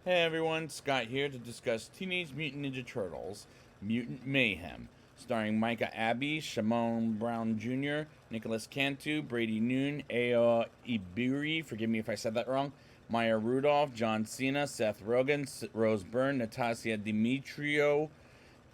Hey everyone, Scott here to discuss Teenage Mutant Ninja Turtles Mutant Mayhem, starring Micah Abbey, Shimon Brown Jr., Nicholas Cantu, Brady Noon, Ao Ibiri, forgive me if I said that wrong, Maya Rudolph, John Cena, Seth Rogen, Rose Byrne, Natasha Demetrio,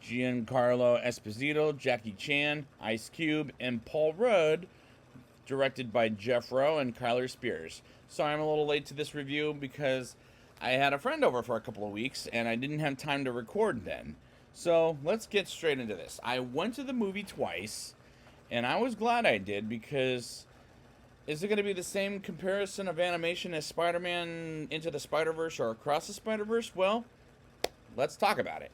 Giancarlo Esposito, Jackie Chan, Ice Cube, and Paul Rudd, directed by Jeff Rowe and Kyler Spears. Sorry I'm a little late to this review because I had a friend over for a couple of weeks and I didn't have time to record then. So let's get straight into this. I went to the movie twice and I was glad I did because is it going to be the same comparison of animation as Spider Man Into the Spider Verse or Across the Spider Verse? Well, let's talk about it.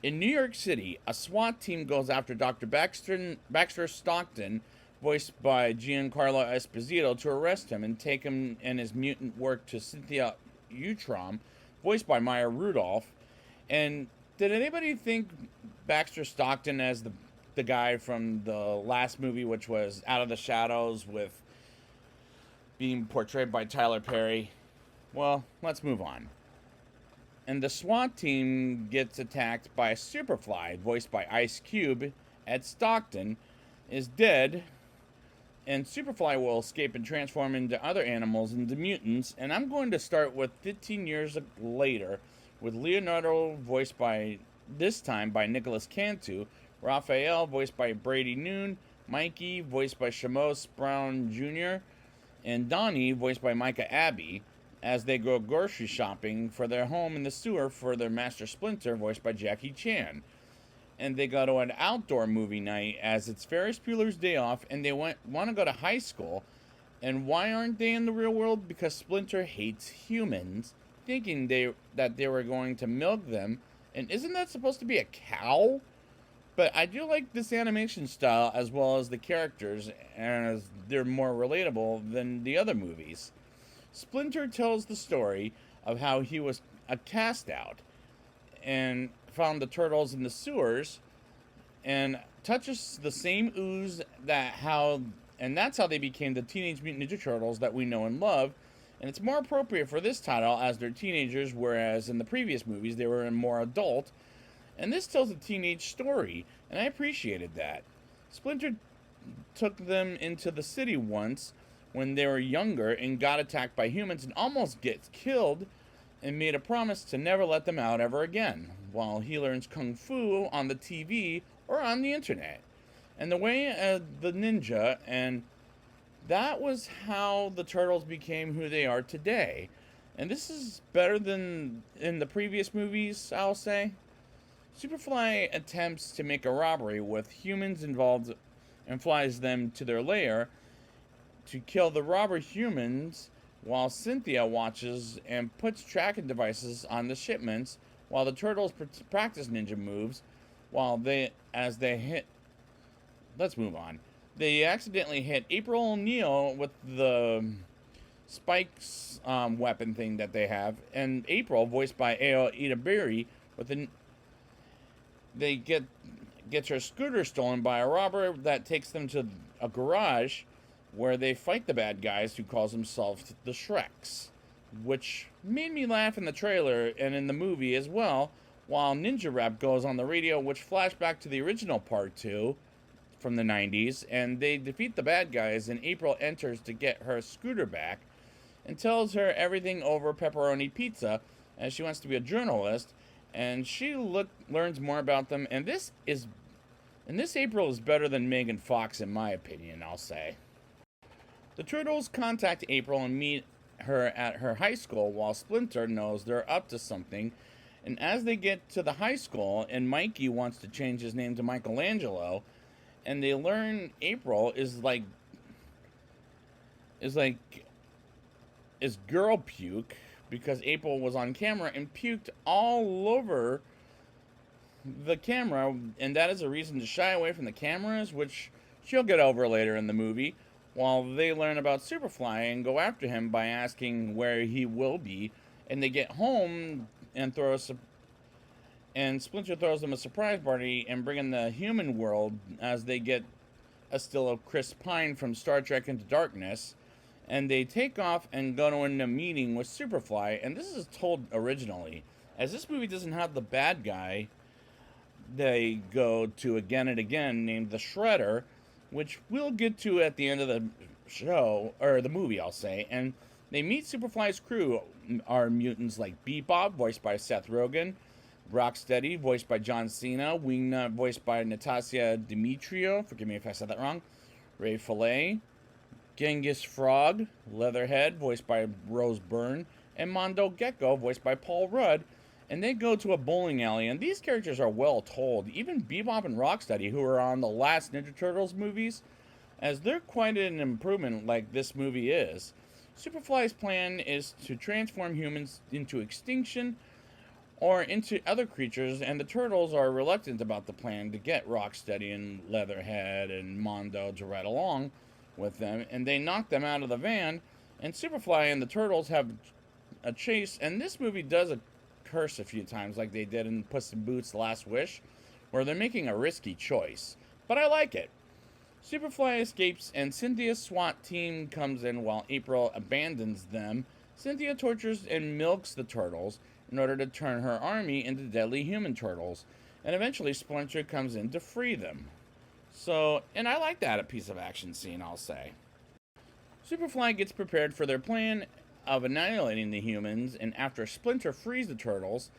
In New York City, a SWAT team goes after Dr. Baxter Stockton, voiced by Giancarlo Esposito, to arrest him and take him and his mutant work to Cynthia Utrom, voiced by Maya Rudolph. And did anybody think Baxter Stockton as the guy from the last movie, which was Out of the Shadows, with being portrayed by Tyler Perry? Well, let's move on. And the SWAT team gets attacked by Superfly, voiced by Ice Cube. Ed Stockton is dead, and Superfly will escape and transform into other animals, into mutants. And I'm going to start with 15 years later, with Leonardo, voiced by, this time, by Nicholas Cantu, Raphael, voiced by Brady Noon, Mikey, voiced by Shamos Brown Jr., and Donnie, voiced by Micah Abbey, as they go grocery shopping for their home in the sewer for their master Splinter, voiced by Jackie Chan. And they go to an outdoor movie night as it's Ferris Bueller's Day Off, and they want to go to high school. And why aren't they in the real world? Because Splinter hates humans, thinking that they were going to milk them. And isn't that supposed to be a cow? But I do like this animation style as well as the characters, as they're more relatable than the other movies. Splinter tells the story of how he was a cast out and found the turtles in the sewers and touches the same ooze and that's how they became the Teenage Mutant Ninja Turtles that we know and love. And it's more appropriate for this title as they're teenagers, whereas in the previous movies they were more adult. And this tells a teenage story, and I appreciated that. Splinter took them into the city once when they were younger and got attacked by humans and almost gets killed, and made a promise to never let them out ever again while he learns kung fu on the TV or on the internet. And the way the ninja, and that was how the turtles became who they are today. And this is better than in the previous movies, I'll say. Superfly attempts to make a robbery with humans involved and flies them to their lair to kill the robber humans, while Cynthia watches and puts tracking devices on the shipments while the turtles practice ninja moves as they hit. Let's move on. They accidentally hit April O'Neil with the spikes weapon thing that they have, and April, voiced by Ao Ibiri, they gets her scooter stolen by a robber that takes them to a garage where they fight the bad guys who calls themselves the Shreks, which made me laugh in the trailer and in the movie as well, while Ninja Rap goes on the radio, which flashed back to the original part 2 from the 90s, and they defeat the bad guys, and April enters to get her scooter back and tells her everything over pepperoni pizza, as she wants to be a journalist, and she learns more about them, and this April is better than Megan Fox in my opinion, I'll say. The Turtles contact April and meet her at her high school while Splinter knows they're up to something. And as they get to the high school, and Mikey wants to change his name to Michelangelo, and they learn April is girl puke, because April was on camera and puked all over the camera, and that is a reason to shy away from the cameras, which she'll get over later in the movie. While they learn about Superfly and go after him by asking where he will be, and they get home and Splinter throws them a surprise party and bring in the human world as they get a still of Chris Pine from Star Trek Into Darkness, And they take off and go to a meeting with Superfly. And this is told originally, as this movie doesn't have the bad guy they go to again and again, named the Shredder, which we'll get to at the end of the show, or the movie, I'll say. And they meet Superfly's crew, are mutants like Bebop, voiced by Seth Rogen, Rocksteady, voiced by John Cena, Wingnut, voiced by Natasha Demetrio, forgive me if I said that wrong, Ray Fillet, Genghis Frog, Leatherhead, voiced by Rose Byrne, and Mondo Gecko, voiced by Paul Rudd. And they go to a bowling alley, and these characters are well told. Even Bebop and Rocksteady, who are on the last Ninja Turtles movies, as they're quite an improvement like this movie is. Superfly's plan is to transform humans into extinction or into other creatures, and the Turtles are reluctant about the plan to get Rocksteady and Leatherhead and Mondo to ride along with them, and they knock them out of the van, and Superfly and the Turtles have a chase, and this movie does a curse a few times like they did in Puss in Boots: The Last Wish, where they're making a risky choice. But I like it. Superfly escapes and Cynthia's SWAT team comes in while April abandons them. Cynthia tortures and milks the Turtles in order to turn her army into deadly human turtles, and eventually Splinter comes in to free them. So, and I like that a piece of action scene, I'll say. Superfly gets prepared for their plan of annihilating the humans, and after Splinter frees the Turtles,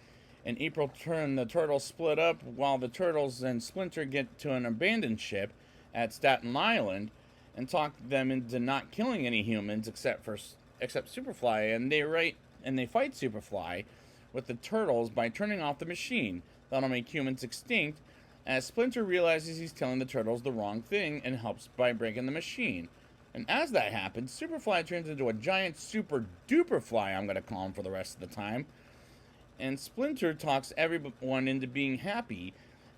and April turn the Turtles split up while the Turtles and Splinter get to an abandoned ship at Staten Island and talk them into not killing any humans except Superfly, and they fight Superfly with the Turtles by turning off the machine that'll make humans extinct, as Splinter realizes he's telling the Turtles the wrong thing and helps by breaking the machine. And as that happens, Superfly turns into a giant super duper fly, I'm going to call him for the rest of the time. And Splinter talks everyone into being happy.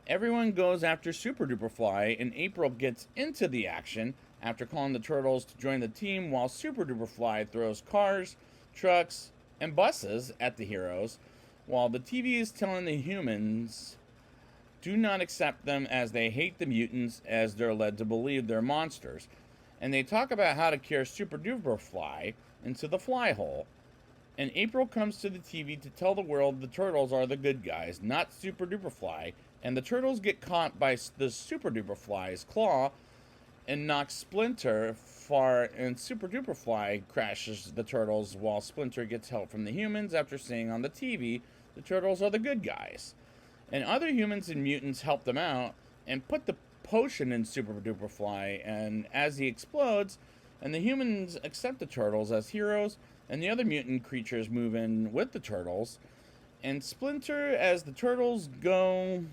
Everyone goes after Super Duper Fly, and April gets into the action after calling the Turtles to join the team, while Super Duper Fly throws cars, trucks, and buses at the heroes, while the TV is telling the humans do not accept them as they hate the mutants, as they're led to believe they're monsters. And they talk about how to cure Super Duper Fly into the fly hole. And April comes to the TV to tell the world the Turtles are the good guys, not Super Duper Fly, and the Turtles get caught by the Super Duper Fly's claw and knocks Splinter far, and Super Duper Fly crashes the Turtles while Splinter gets help from the humans after saying on the TV the Turtles are the good guys. And other humans and mutants help them out and put the potion in Super Duper Fly, and as he explodes, and the humans accept the Turtles as heroes, and the other mutant creatures move in with the Turtles, and Splinter, as the Turtles go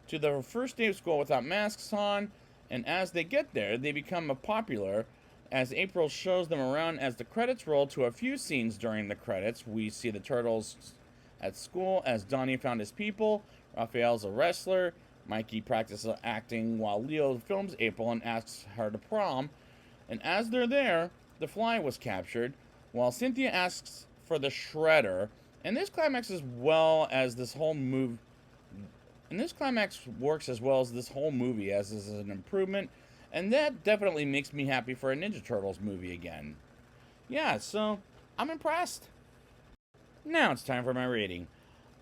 to their first day of school without masks on, and as they get there, they become popular, as April shows them around. As the credits roll to a few scenes during the credits, we see the Turtles at school, as Donnie found his people, Raphael's a wrestler, Mikey practices acting while Leo films April and asks her to prom. And as they're there, the Fly was captured, while Cynthia asks for the Shredder. And this climax as well as this whole movie. And this climax works as well as this whole movie, as is an improvement. And that definitely makes me happy for a Ninja Turtles movie again. Yeah, so I'm impressed. Now it's time for my rating.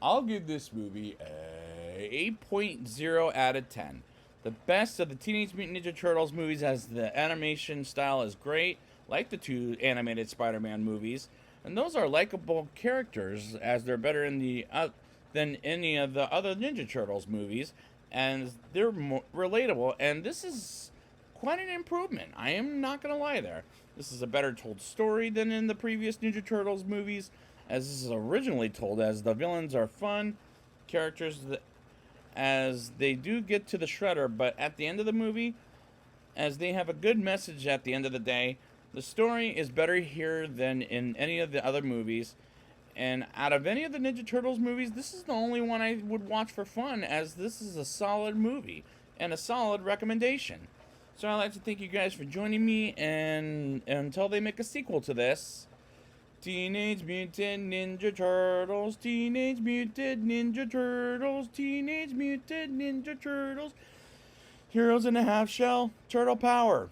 I'll give this movie a 8.0 out of 10. The best of the Teenage Mutant Ninja Turtles movies, as the animation style is great, like the two animated Spider-Man movies, and those are likable characters, as they're better in than any of the other Ninja Turtles movies, and they're more relatable, and this is quite an improvement. I am not going to lie there. This is a better told story than in the previous Ninja Turtles movies, as this is originally told, as the villains are fun characters, as they do get to the Shredder, but at the end of the movie, as they have a good message at the end of the day. The story is better here than in any of the other movies, and out of any of the Ninja Turtles movies, this is the only one I would watch for fun, as this is a solid movie and a solid recommendation. So I'd like to thank you guys for joining me, and until they make a sequel to this, Teenage Mutant Ninja Turtles, Teenage Mutant Ninja Turtles, Teenage Mutant Ninja Turtles, Heroes in a Half Shell, Turtle Power.